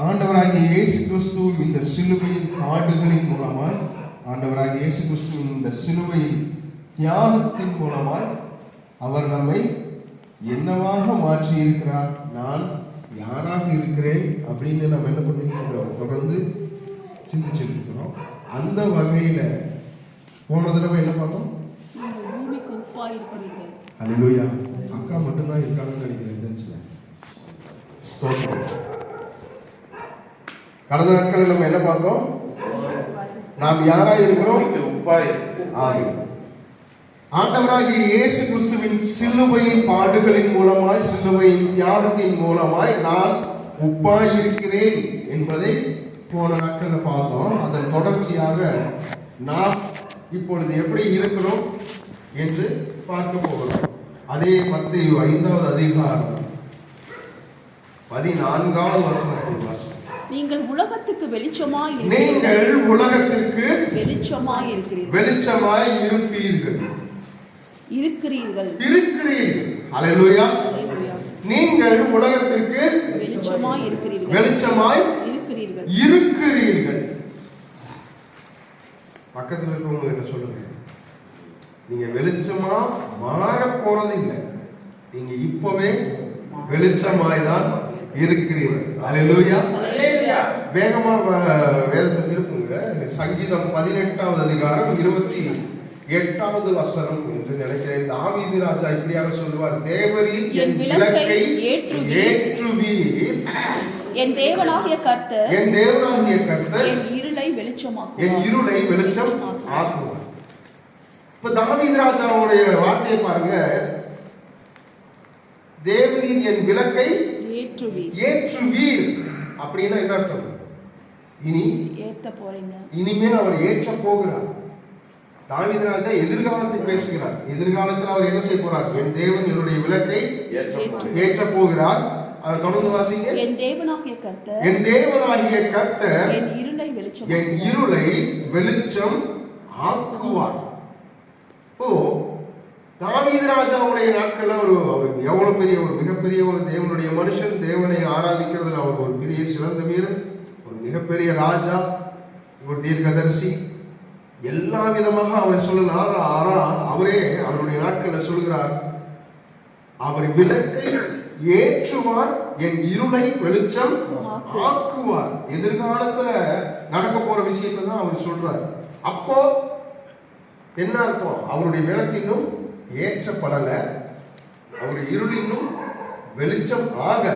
ஆண்டவராகிய இயேசு கிறிஸ்துவின் இந்த சிலுவையின் பாடுகளின் மூலமாய், ஆண்டவராகிய இயேசு கிறிஸ்துவின் இந்த சிலுவையின் தியாகத்தின் மூலமாய் அவர் நம்மை என்னவாக மாற்றி இருக்கிறார், நான் யாராக இருக்கிறேன் அப்படின்னு நம்ம என்ன பண்ணிக்கிறோம், தொடர்ந்து சிந்திச்சுட்டு இருக்கிறோம். அந்த வகையில போன தடவை என்ன பார்த்தோம்? அல்லேலூயா. அக்கா மட்டும்தான் இருக்காங்கன்னு நினைக்கிறேன் சர்ச்சில். ஸ்தோத்திரம். கடந்த நாட்களில் நம்ம என்ன பார்த்தோம்? நாம் யாரா இருக்கிறோம்? ஆண்டவராகிய இயேசு கிறிஸ்துவின் சிலுவையின் பாடுகளின் மூலமாய், சிலுவையின் தியாகத்தின் மூலமாய் நான் உப்பாய் இருக்கிறேன் என்பதை போன நாட்களில் பார்த்தோம். அதன் தொடர்ச்சியாக நாம் இப்பொழுது எப்படி இருக்கிறோம் என்று பார்க்க போகிறோம். அதே மத்தேயு 5வது அதிகாரம் 14வது வசனத்தை வாசிக்கிறோம். நீங்கள் உலகத்துக்கு வெளிச்சமாய் இருக்கிறீர்கள். அல்லேலூயா. நீங்கள் உலகத்திற்கு வெளிச்சமாய் இருக்கிறீர்கள். பக்கத்தில் இருக்கவங்க என்ன சொல்லுங்க, நீங்க வெளிச்சமா மாற போறது இல்லை, நீங்க இப்பவே வெளிச்சமாய் தான் இருக்கிறீர்கள். அல்லேலூயா. வேகமா வேதத்தை திருப்புங்க. சங்கீதம் 18வது அதிகாரம் 28வது வசனம் என்று நினைக்கிறேன். தாவீது ராஜா இப்படியாக சொல்லுவார், தேவரீர் என் விளக்கை ஏற்றுவீர், என் தேவனாகிய கர்த்தர் என் இருளை வெளிச்சம் ஆக்குவார். இப்ப தாவீது ராஜாவுடைய வார்த்தையை பாருங்க, தேவரீர் என் விளக்கை ஏற்றுவீர் அப்படின்னா என்ன அர்த்தம்? இனிமே அவர் ஏற்ற போகிறார். தாவீது ராஜா எதிர்காலத்தில் பேசுகிறார். எதிர்காலத்தில் அவர் என்ன செய்ய போறார்? என் தேவன் என்னுடைய விளக்கை ஏற்ற போகிறார். அதை தொடர்ந்து வாசிங்க. என் தேவனாகிய கர்த்தர் என் இருளை வெளிச்சம் ஆக்குவார். ஓ, தாவீது ராஜாவுடைய நாட்கள்ல அவர் எவ்வளவு பெரிய ஒரு மிகப்பெரிய ஒரு தேவனுடைய மனுஷன், தேவனை ஆராதிக்கிறதுல அவர் ஒரு பெரிய சிறந்த வீரன், ஒரு மிகப்பெரிய ராஜா, ஒரு தீர்க்கதரிசி, எல்லா விதமாக அவரை சொல்லலாம். ஆனால் அவரே அவருடைய நாட்கள்ல சொல்கிறார், அவர் விளக்கை ஏற்றுவார், என் இருளை வெளிச்சம் ஆக்குவார். எதிர்காலத்துல நடக்க போற விஷயத்தை தான் அவர் சொல்றார். அப்போ என்ன அர்த்தம்? அவருடைய விளக்கு இன்னும் ஏற்றப்படல, அவர் இருள் இன்னும் வெளிச்சம் ஆக